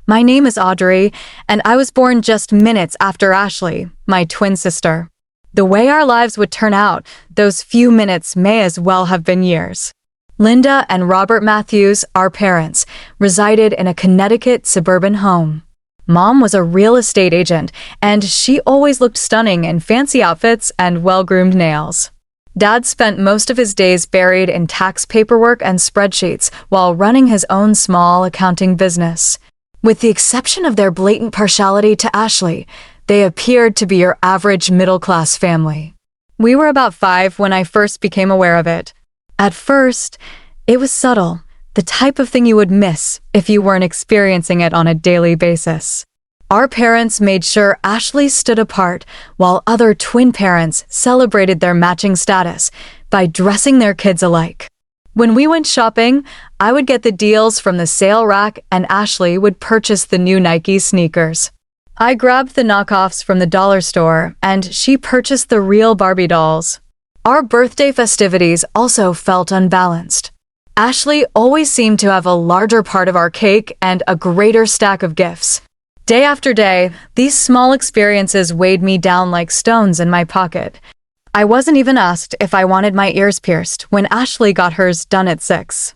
My name is Audrey, and I was born just minutes after Ashley, my twin sister. The way our lives would turn out, those few minutes may as well have been years. Linda and Robert Matthews, our parents, resided in a Connecticut suburban home. Mom was a real estate agent, and she always looked stunning in fancy outfits and well-groomed nails. Dad spent most of his days buried in tax paperwork and spreadsheets while running his own small accounting business. With the exception of their blatant partiality to Ashley, they appeared to be your average middle-class family. We were about 5 when I first became aware of it. At first, it was subtle, the type of thing you would miss if you weren't experiencing it on a daily basis. Our parents made sure Ashley stood apart while other twin parents celebrated their matching status by dressing their kids alike. When we went shopping, I would get the deals from the sale rack and Ashley would purchase the new Nike sneakers. I grabbed the knockoffs from the dollar store and she purchased the real Barbie dolls. Our birthday festivities also felt unbalanced. Ashley always seemed to have a larger part of our cake and a greater stack of gifts. Day after day, these small experiences weighed me down like stones in my pocket. I wasn't even asked if I wanted my ears pierced when Ashley got hers done at 6.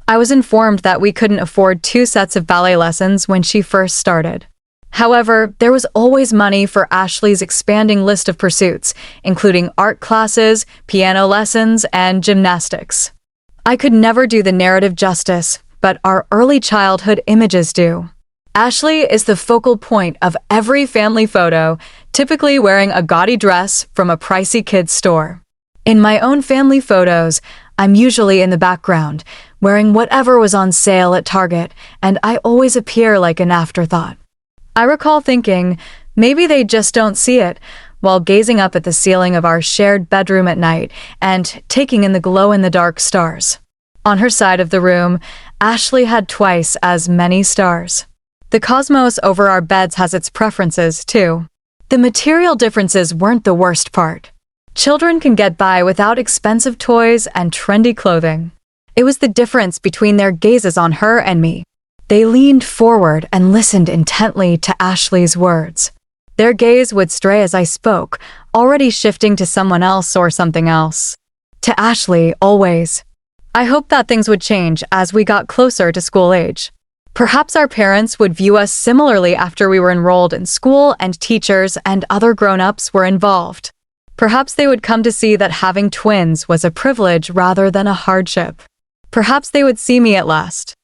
I was informed that we couldn't afford 2 sets of ballet lessons when she first started. However, there was always money for Ashley's expanding list of pursuits, including art classes, piano lessons, and gymnastics. I could never do the narrative justice, but our early childhood images do. Ashley is the focal point of every family photo, typically wearing a gaudy dress from a pricey kids' store. In my own family photos, I'm usually in the background, wearing whatever was on sale at Target, and I always appear like an afterthought. I recall thinking, maybe they just don't see it, while gazing up at the ceiling of our shared bedroom at night and taking in the glow-in-the-dark stars. On her side of the room, Ashley had twice as many stars. The cosmos over our beds has its preferences, too. The material differences weren't the worst part. Children can get by without expensive toys and trendy clothing. It was the difference between their gazes on her and me. They leaned forward and listened intently to Ashley's words. Their gaze would stray as I spoke, already shifting to someone else or something else. To Ashley, always. I hoped that things would change as we got closer to school age. Perhaps our parents would view us similarly after we were enrolled in school and teachers and other grown-ups were involved. Perhaps they would come to see that having twins was a privilege rather than a hardship. Perhaps they would see me at last.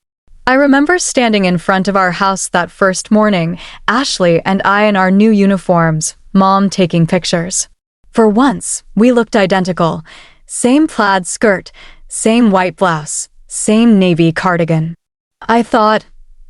I remember standing in front of our house that first morning, Ashley and I in our new uniforms, Mom taking pictures. For once, we looked identical. Same plaid skirt, same white blouse, same navy cardigan. I thought,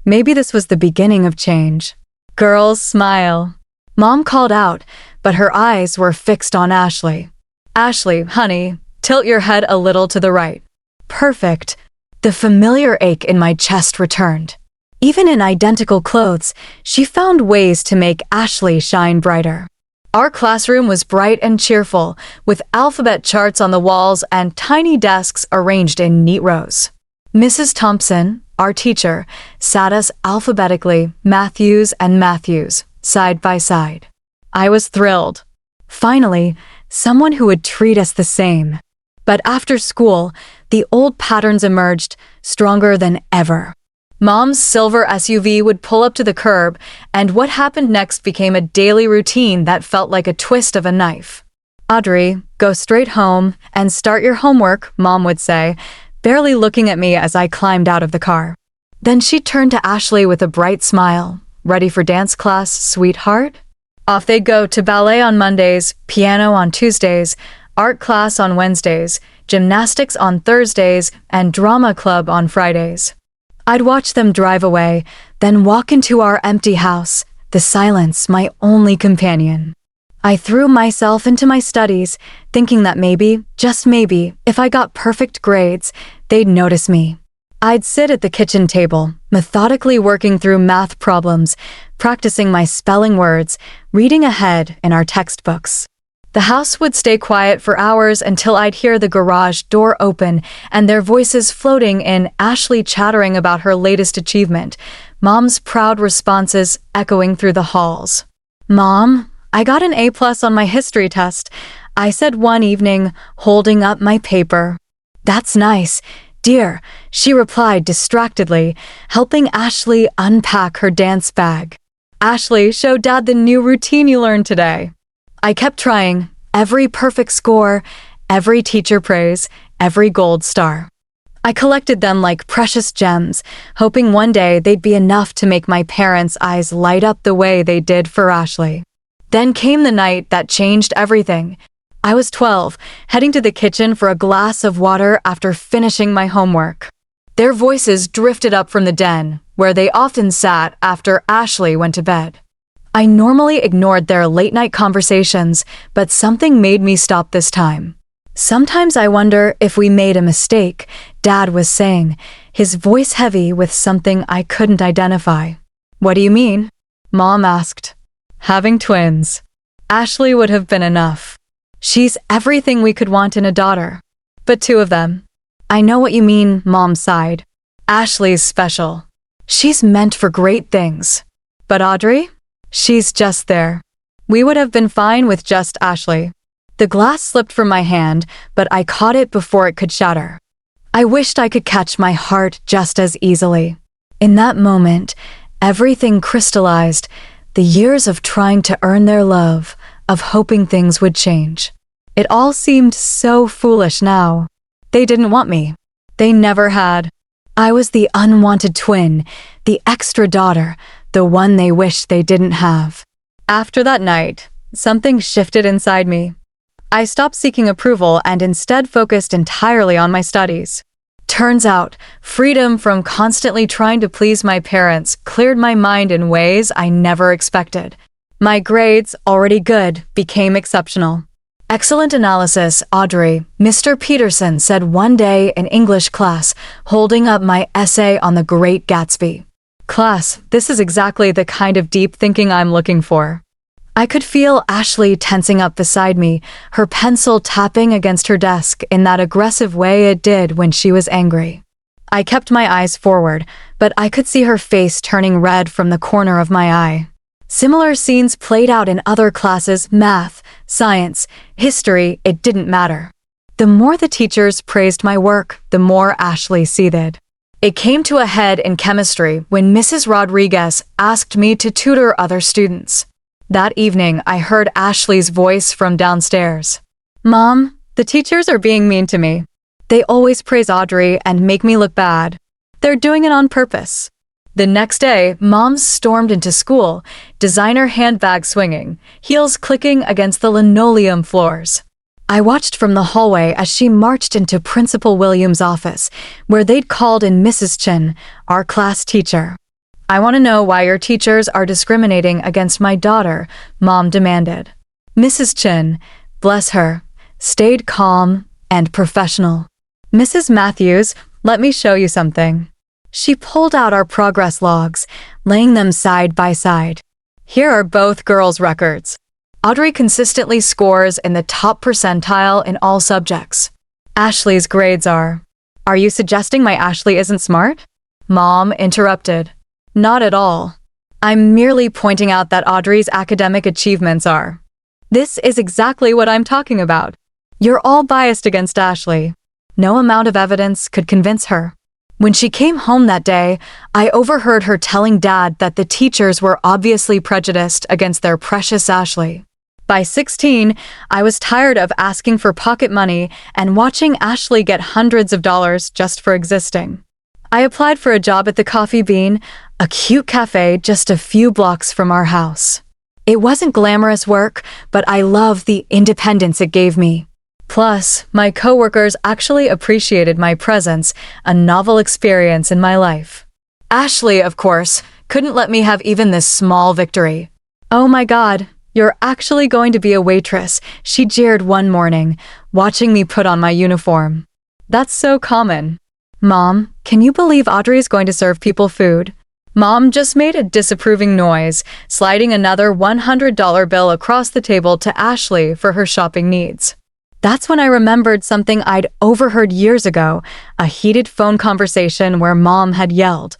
maybe this was the beginning of change. Girls, smile. Mom called out, but her eyes were fixed on Ashley. Ashley, honey, tilt your head a little to the right. Perfect. The familiar ache in my chest returned. Even in identical clothes, she found ways to make Ashley shine brighter. Our classroom was bright and cheerful, with alphabet charts on the walls and tiny desks arranged in neat rows. Mrs. Thompson, our teacher, sat us alphabetically, Matthews and Matthews, side by side. I was thrilled. Finally, someone who would treat us the same. But after school, the old patterns emerged, stronger than ever. Mom's silver SUV would pull up to the curb, and what happened next became a daily routine that felt like a twist of a knife. Audrey, go straight home and start your homework, Mom would say, barely looking at me as I climbed out of the car. Then she turned to Ashley with a bright smile. Ready for dance class, sweetheart? Off they'd go to ballet on Mondays, piano on Tuesdays, art class on Wednesdays, gymnastics on Thursdays, and drama club on Fridays. I'd watch them drive away, then walk into our empty house, the silence my only companion. I threw myself into my studies, thinking that maybe, just maybe, if I got perfect grades, they'd notice me. I'd sit at the kitchen table, methodically working through math problems, practicing my spelling words, reading ahead in our textbooks. The house would stay quiet for hours until I'd hear the garage door open and their voices floating in, Ashley chattering about her latest achievement, Mom's proud responses echoing through the halls. "Mom, I got an A+ on my history test," I said one evening, holding up my paper. "That's nice, dear," she replied distractedly, helping Ashley unpack her dance bag. "Ashley, show Dad the new routine you learned today." I kept trying. Every perfect score, every teacher praise, every gold star. I collected them like precious gems, hoping one day they'd be enough to make my parents' eyes light up the way they did for Ashley. Then came the night that changed everything. I was 12, heading to the kitchen for a glass of water after finishing my homework. Their voices drifted up from the den, where they often sat after Ashley went to bed. I normally ignored their late-night conversations, but something made me stop this time. "Sometimes I wonder if we made a mistake," Dad was saying, his voice heavy with something I couldn't identify. "What do you mean?" Mom asked. "Having twins. Ashley would have been enough. She's everything we could want in a daughter. But two of them." "I know what you mean," Mom sighed. "Ashley's special. She's meant for great things. But Audrey? She's just there. We would have been fine with just Ashley." The glass slipped from my hand, but I caught it before it could shatter. I wished I could catch my heart just as easily. In that moment, everything crystallized, the years of trying to earn their love, of hoping things would change. It all seemed so foolish now. They didn't want me. They never had. I was the unwanted twin, the extra daughter, the one they wished they didn't have. After that night, something shifted inside me. I stopped seeking approval and instead focused entirely on my studies. Turns out, freedom from constantly trying to please my parents cleared my mind in ways I never expected. My grades, already good, became exceptional. "Excellent analysis, Audrey," Mr. Peterson said one day in English class, holding up my essay on The Great Gatsby. "Class, this is exactly the kind of deep thinking I'm looking for." I could feel Ashley tensing up beside me, her pencil tapping against her desk in that aggressive way it did when she was angry. I kept my eyes forward, but I could see her face turning red from the corner of my eye. Similar scenes played out in other classes, math, science, history, it didn't matter. The more the teachers praised my work, the more Ashley seethed. It came to a head in chemistry when Mrs. Rodriguez asked me to tutor other students. That evening, I heard Ashley's voice from downstairs. "Mom, the teachers are being mean to me. They always praise Audrey and make me look bad. They're doing it on purpose." The next day, Mom stormed into school, designer handbag swinging, heels clicking against the linoleum floors. I watched from the hallway as she marched into Principal Williams' office, where they'd called in Mrs. Chin, our class teacher. "I want to know why your teachers are discriminating against my daughter," Mom demanded. Mrs. Chin, bless her, stayed calm and professional. "Mrs. Matthews, let me show you something." She pulled out our progress logs, laying them side by side. "Here are both girls' records. Audrey consistently scores in the top percentile in all subjects. Ashley's grades are." "Are you suggesting my Ashley isn't smart?" Mom interrupted. "Not at all. I'm merely pointing out that Audrey's academic achievements are. This is exactly what I'm talking about. You're all biased against Ashley." No amount of evidence could convince her. When she came home that day, I overheard her telling Dad that the teachers were obviously prejudiced against their precious Ashley. By 16, I was tired of asking for pocket money and watching Ashley get hundreds of dollars just for existing. I applied for a job at the Coffee Bean, a cute cafe just a few blocks from our house. It wasn't glamorous work, but I loved the independence it gave me. Plus, my coworkers actually appreciated my presence, a novel experience in my life. Ashley, of course, couldn't let me have even this small victory. "Oh my God, you're actually going to be a waitress," she jeered one morning, watching me put on my uniform. "That's so common." "Mom, can you believe Audrey's going to serve people food?" Mom just made a disapproving noise, sliding another $100 bill across the table to Ashley for her shopping needs. That's when I remembered something I'd overheard years ago, a heated phone conversation where Mom had yelled,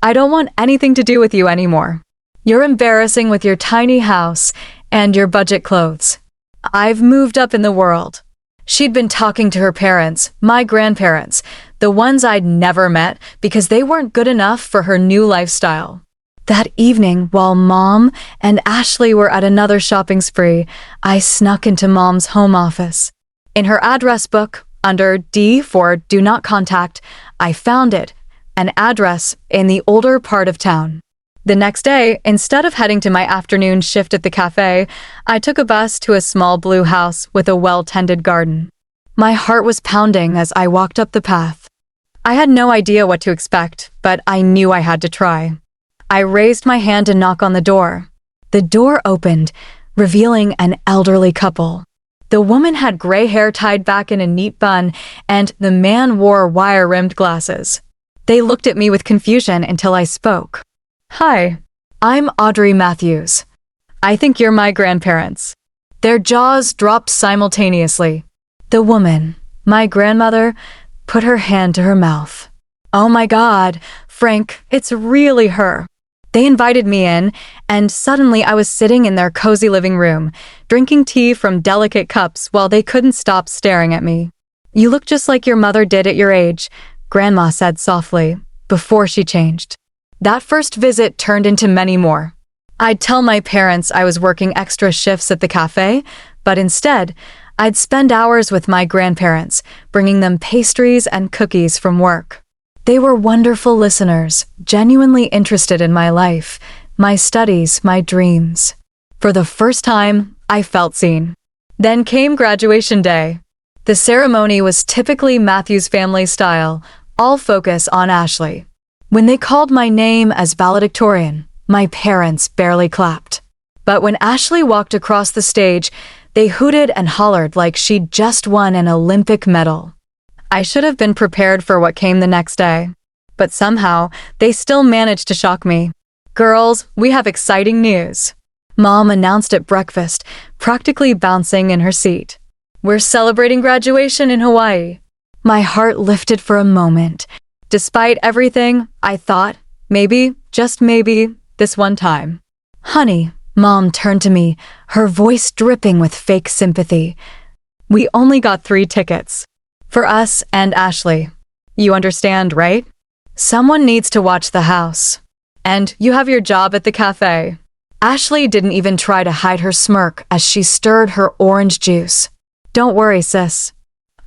I don't want anything to do with you anymore. You're embarrassing with your tiny house and your budget clothes. I've moved up in the world." She'd been talking to her parents, my grandparents, the ones I'd never met because they weren't good enough for her new lifestyle. That evening, while Mom and Ashley were at another shopping spree, I snuck into Mom's home office. In her address book, under D for Do Not Contact, I found it, an address in the older part of town. The next day, instead of heading to my afternoon shift at the cafe, I took a bus to a small blue house with a well-tended garden. My heart was pounding as I walked up the path. I had no idea what to expect, but I knew I had to try. I raised my hand to knock on the door. The door opened, revealing an elderly couple. The woman had gray hair tied back in a neat bun, and the man wore wire-rimmed glasses. They looked at me with confusion until I spoke. "Hi, I'm Audrey Matthews. I think you're my grandparents." Their jaws dropped simultaneously. The woman, my grandmother, put her hand to her mouth. "Oh my God, Frank, it's really her." They invited me in, and suddenly I was sitting in their cozy living room, drinking tea from delicate cups while they couldn't stop staring at me. "You look just like your mother did at your age," Grandma said softly, before she changed. That first visit turned into many more. I'd tell my parents I was working extra shifts at the cafe, but instead, I'd spend hours with my grandparents, bringing them pastries and cookies from work. They were wonderful listeners, genuinely interested in my life, my studies, my dreams. For the first time, I felt seen. Then came graduation day. The ceremony was typically Matthew's family style, all focus on Ashley. When they called my name as valedictorian, my parents barely clapped. But when Ashley walked across the stage, they hooted and hollered like she'd just won an Olympic medal. I should have been prepared for what came the next day. But somehow, they still managed to shock me. "Girls, we have exciting news," Mom announced at breakfast, practically bouncing in her seat. "We're celebrating graduation in Hawaii." My heart lifted for a moment. Despite everything, I thought, maybe, just maybe, this one time. "Honey," Mom turned to me, her voice dripping with fake sympathy. "We only got 3 tickets. For us and Ashley. You understand, right? Someone needs to watch the house. And you have your job at the cafe." Ashley didn't even try to hide her smirk as she stirred her orange juice. "Don't worry, sis.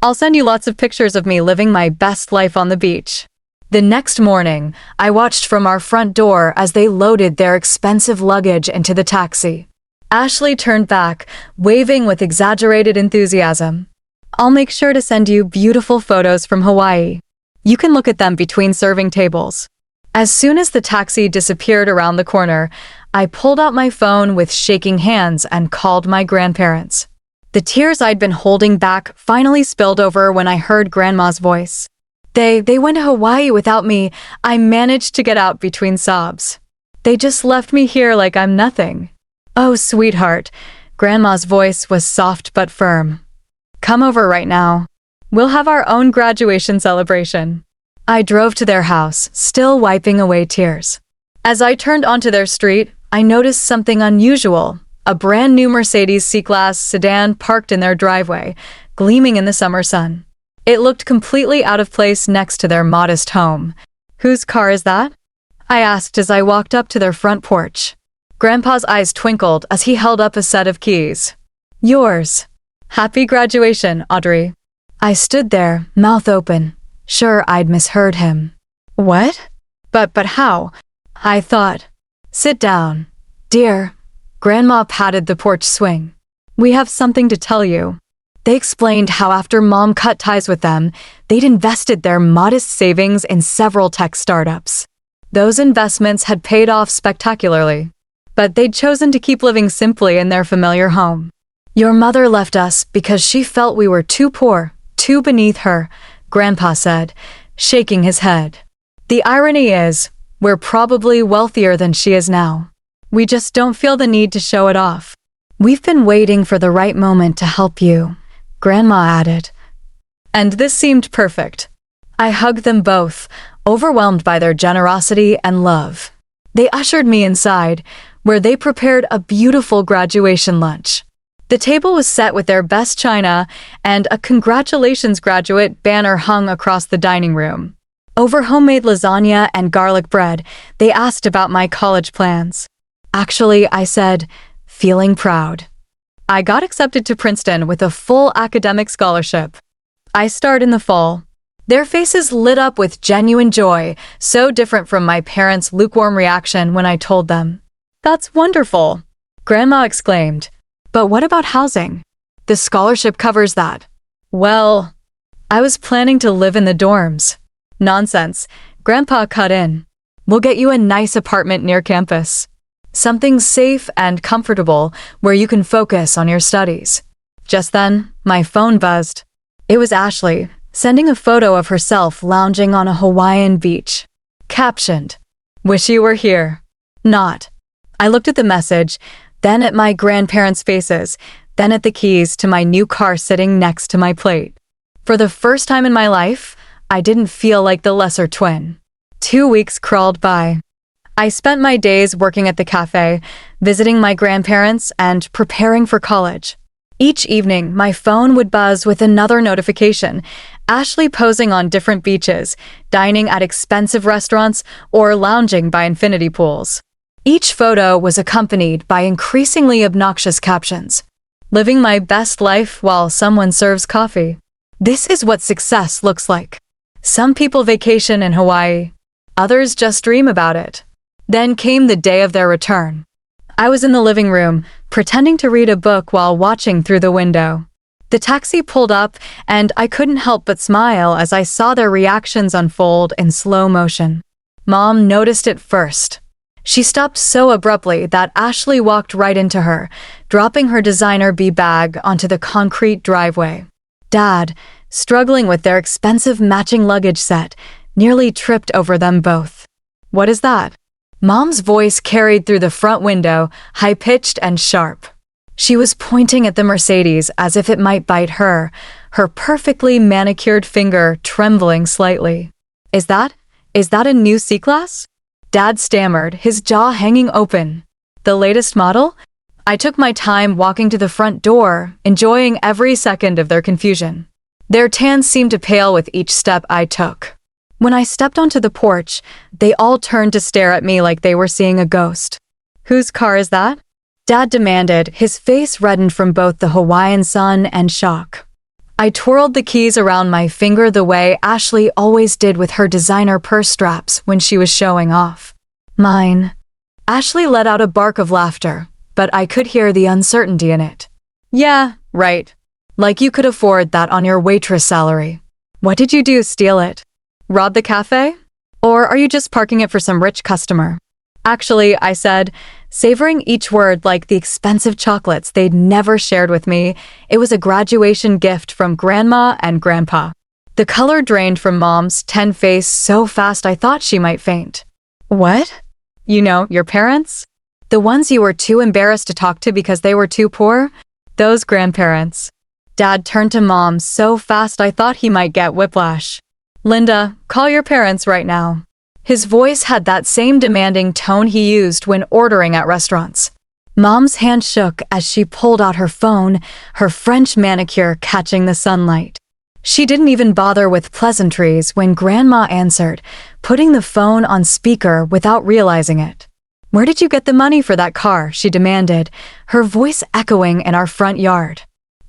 I'll send you lots of pictures of me living my best life on the beach." The next morning, I watched from our front door as they loaded their expensive luggage into the taxi. Ashley turned back, waving with exaggerated enthusiasm. "I'll make sure to send you beautiful photos from Hawaii. You can look at them between serving tables." As soon as the taxi disappeared around the corner, I pulled out my phone with shaking hands and called my grandparents. The tears I'd been holding back finally spilled over when I heard Grandma's voice. They went to Hawaii without me. I managed to get out between sobs. "They just left me here like I'm nothing." "Oh, sweetheart." Grandma's voice was soft but firm. "Come over right now. We'll have our own graduation celebration." I drove to their house, still wiping away tears. As I turned onto their street, I noticed something unusual. A brand new Mercedes C-Class sedan parked in their driveway, gleaming in the summer sun. It looked completely out of place next to their modest home. "Whose car is that?" I asked as I walked up to their front porch. Grandpa's eyes twinkled as he held up a set of keys. "Yours. Happy graduation, Audrey." I stood there, mouth open, sure I'd misheard him. "What? But how?" I thought. "Sit down. Dear." Grandma patted the porch swing. "We have something to tell you." They explained how after Mom cut ties with them, they'd invested their modest savings in several tech startups. Those investments had paid off spectacularly, but they'd chosen to keep living simply in their familiar home. "Your mother left us because she felt we were too poor, too beneath her," Grandpa said, shaking his head. "The irony is, we're probably wealthier than she is now. We just don't feel the need to show it off. We've been waiting for the right moment to help you," Grandma added. And this seemed perfect. I hugged them both, overwhelmed by their generosity and love. They ushered me inside, where they prepared a beautiful graduation lunch. The table was set with their best china, and a "Congratulations, graduate" banner hung across the dining room. Over homemade lasagna and garlic bread, they asked about my college plans. Actually, I said, feeling proud. I got accepted to Princeton with a full academic scholarship. I start in the fall. Their faces lit up with genuine joy, so different from my parents' lukewarm reaction when I told them. "That's wonderful," Grandma exclaimed. "But what about housing? The scholarship covers that." "Well, I was planning to live in the dorms." "Nonsense," Grandpa cut in. "We'll get you a nice apartment near campus. Something safe and comfortable where you can focus on your studies." Just then, my phone buzzed. It was Ashley, sending a photo of herself lounging on a Hawaiian beach. Captioned, "Wish you were here." Not. I looked at the message, then at my grandparents' faces, then at the keys to my new car sitting next to my plate. For the first time in my life, I didn't feel like the lesser twin. 2 weeks crawled by. I spent my days working at the cafe, visiting my grandparents, and preparing for college. Each evening, my phone would buzz with another notification, Ashley posing on different beaches, dining at expensive restaurants, or lounging by infinity pools. Each photo was accompanied by increasingly obnoxious captions. "Living my best life while someone serves coffee. This is what success looks like. Some people vacation in Hawaii. Others just dream about it." Then came the day of their return. I was in the living room, pretending to read a book while watching through the window. The taxi pulled up, and I couldn't help but smile as I saw their reactions unfold in slow motion. Mom noticed it first. She stopped so abruptly that Ashley walked right into her, dropping her designer bee bag onto the concrete driveway. Dad, struggling with their expensive matching luggage set, nearly tripped over them both. "What is that?" Mom's voice carried through the front window, high-pitched and sharp. She was pointing at the Mercedes as if it might bite her, her perfectly manicured finger trembling slightly. Is that a new C-Class?" Dad stammered, his jaw hanging open. "The latest model?" I took my time walking to the front door, enjoying every second of their confusion. Their tans seemed to pale with each step I took. When I stepped onto the porch, they all turned to stare at me like they were seeing a ghost. "Whose car is that?" Dad demanded, his face reddened from both the Hawaiian sun and shock. I twirled the keys around my finger the way Ashley always did with her designer purse straps when she was showing off. "Mine." Ashley let out a bark of laughter, but I could hear the uncertainty in it. "Yeah, right. Like you could afford that on your waitress salary. What did you do, steal it? Rob the cafe? Or are you just parking it for some rich customer?" "Actually," I said, savoring each word like the expensive chocolates they'd never shared with me, "it was a graduation gift from Grandma and Grandpa." The color drained from Mom's tan face so fast I thought she might faint. "What? You know, your parents? The ones you were too embarrassed to talk to because they were too poor? Those grandparents." Dad turned to Mom so fast I thought he might get whiplash. "Linda, call your parents right now." His voice had that same demanding tone he used when ordering at restaurants. Mom's hand shook as she pulled out her phone, her French manicure catching the sunlight. She didn't even bother with pleasantries when Grandma answered, putting the phone on speaker without realizing it. "Where did you get the money for that car?" she demanded, her voice echoing in our front yard.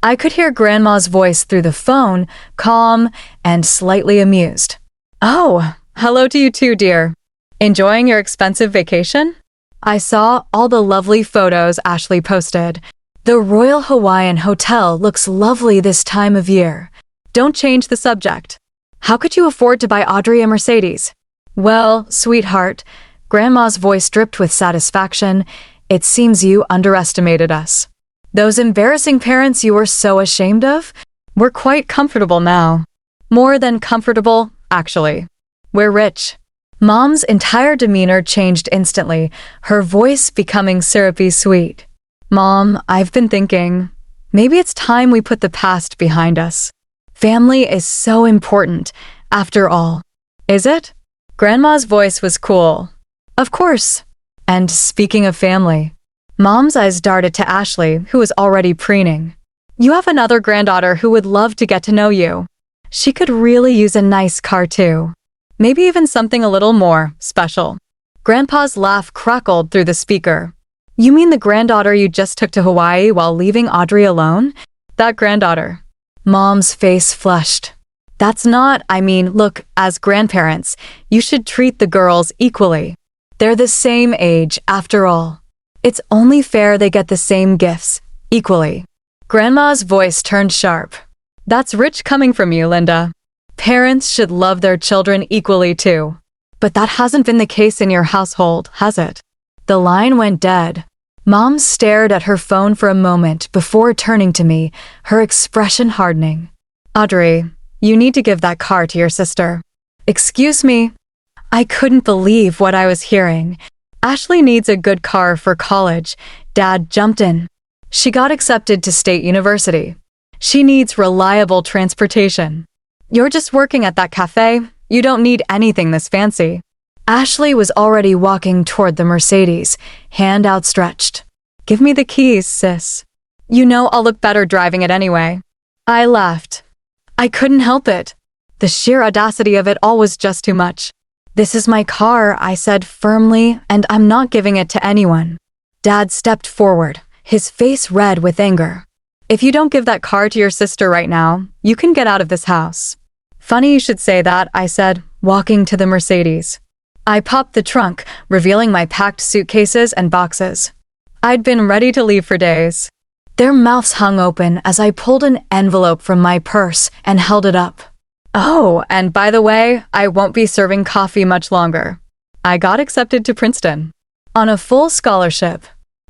I could hear Grandma's voice through the phone, calm and slightly amused. "Oh, hello to you too, dear. Enjoying your expensive vacation?" I saw all the lovely photos Ashley posted. "The Royal Hawaiian Hotel looks lovely this time of year. Don't change the subject. How could you afford to buy Audrey a Mercedes?" "Well, sweetheart," Grandma's voice dripped with satisfaction, "it seems you underestimated us. Those embarrassing parents you were so ashamed of? We're quite comfortable now. More than comfortable, actually. We're rich." Mom's entire demeanor changed instantly, her voice becoming syrupy sweet. "Mom, I've been thinking, maybe it's time we put the past behind us. Family is so important, after all." "Is it?" Grandma's voice was cool. Of course. And speaking of family, Mom's eyes darted to Ashley, who was already preening. You have another granddaughter who would love to get to know you. She could really use a nice car too. Maybe even something a little more special. Grandpa's laugh crackled through the speaker. You mean the granddaughter you just took to Hawaii while leaving Audrey alone? That granddaughter. Mom's face flushed. Look, as grandparents, you should treat the girls equally. They're the same age, after all. It's only fair they get the same gifts, equally. Grandma's voice turned sharp. That's rich coming from you, Linda. Parents should love their children equally too. But that hasn't been the case in your household, has it? The line went dead. Mom stared at her phone for a moment before turning to me, her expression hardening. Audrey, you need to give that car to your sister. Excuse me? I couldn't believe what I was hearing. Ashley needs a good car for college. Dad jumped in. She got accepted to State University. She needs reliable transportation. You're just working at that cafe. You don't need anything this fancy. Ashley was already walking toward the Mercedes, hand outstretched. Give me the keys, sis. You know I'll look better driving it anyway. I laughed. I couldn't help it. The sheer audacity of it all was just too much. This is my car, I said firmly, and I'm not giving it to anyone. Dad stepped forward, his face red with anger. If you don't give that car to your sister right now, you can get out of this house. Funny you should say that, I said, walking to the Mercedes. I popped the trunk, revealing my packed suitcases and boxes. I'd been ready to leave for days. Their mouths hung open as I pulled an envelope from my purse and held it up. Oh, and by the way, I won't be serving coffee much longer. I got accepted to Princeton. On a full scholarship.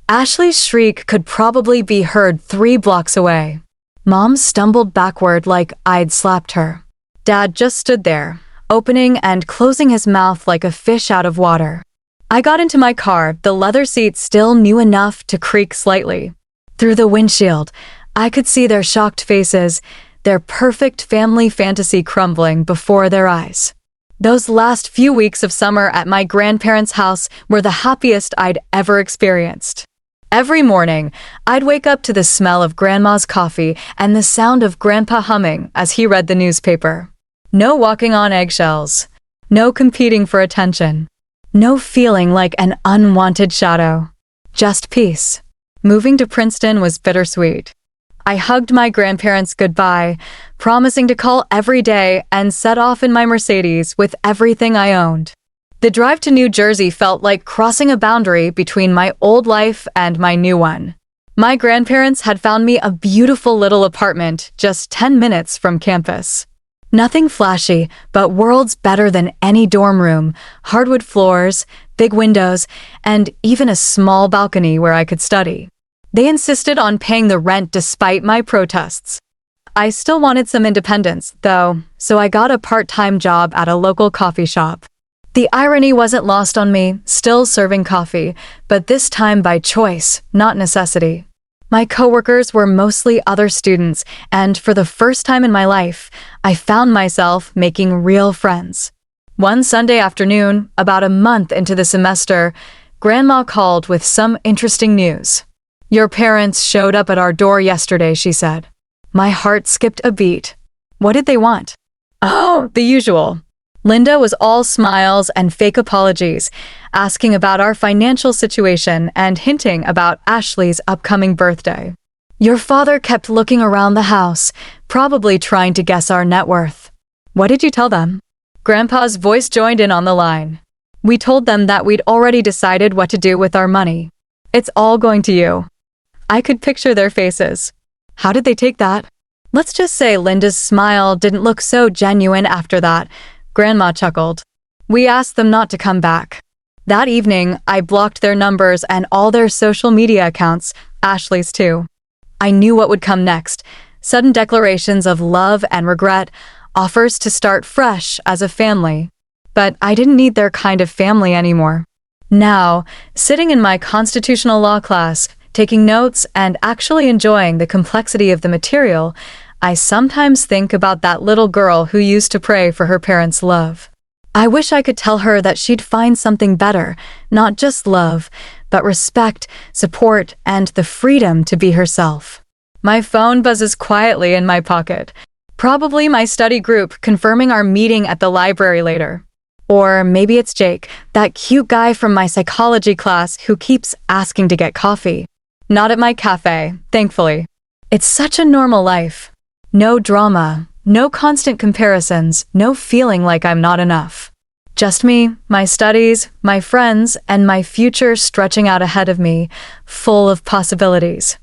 Ashley's shriek could probably be heard 3 blocks away. Mom stumbled backward like I'd slapped her. Dad just stood there, opening and closing his mouth like a fish out of water. I got into my car, the leather seat still new enough to creak slightly. Through the windshield, I could see their shocked faces, their perfect family fantasy crumbling before their eyes. Those last few weeks of summer at my grandparents' house were the happiest I'd ever experienced. Every morning, I'd wake up to the smell of Grandma's coffee and the sound of Grandpa humming as he read the newspaper. No walking on eggshells. No competing for attention. No feeling like an unwanted shadow. Just peace. Moving to Princeton was bittersweet. I hugged my grandparents goodbye, promising to call every day and set off in my Mercedes with everything I owned. The drive to New Jersey felt like crossing a boundary between my old life and my new one. My grandparents had found me a beautiful little apartment just 10 minutes from campus. Nothing flashy, but worlds better than any dorm room, hardwood floors, big windows, and even a small balcony where I could study. They insisted on paying the rent despite my protests. I still wanted some independence, though, so I got a part-time job at a local coffee shop. The irony wasn't lost on me, still serving coffee, but this time by choice, not necessity. My coworkers were mostly other students, and for the first time in my life, I found myself making real friends. One Sunday afternoon, about a month into the semester, Grandma called with some interesting news. Your parents showed up at our door yesterday, she said. My heart skipped a beat. What did they want? Oh, the usual. Linda was all smiles and fake apologies, asking about our financial situation and hinting about Ashley's upcoming birthday. Your father kept looking around the house, probably trying to guess our net worth. What did you tell them? Grandpa's voice joined in on the line. We told them that we'd already decided what to do with our money. It's all going to you. I could picture their faces. How did they take that? Let's just say Linda's smile didn't look so genuine after that. Grandma chuckled. We asked them not to come back. That evening, I blocked their numbers and all their social media accounts, Ashley's too. I knew what would come next. Sudden declarations of love and regret, offers to start fresh as a family. But I didn't need their kind of family anymore. Now, sitting in my constitutional law class, taking notes and actually enjoying the complexity of the material, I sometimes think about that little girl who used to pray for her parents' love. I wish I could tell her that she'd find something better, not just love, but respect, support, and the freedom to be herself. My phone buzzes quietly in my pocket. Probably my study group confirming our meeting at the library later. Or maybe it's Jake, that cute guy from my psychology class who keeps asking to get coffee. Not at my cafe, thankfully. It's such a normal life. No drama, no constant comparisons, no feeling like I'm not enough. Just me, my studies, my friends, and my future stretching out ahead of me, full of possibilities.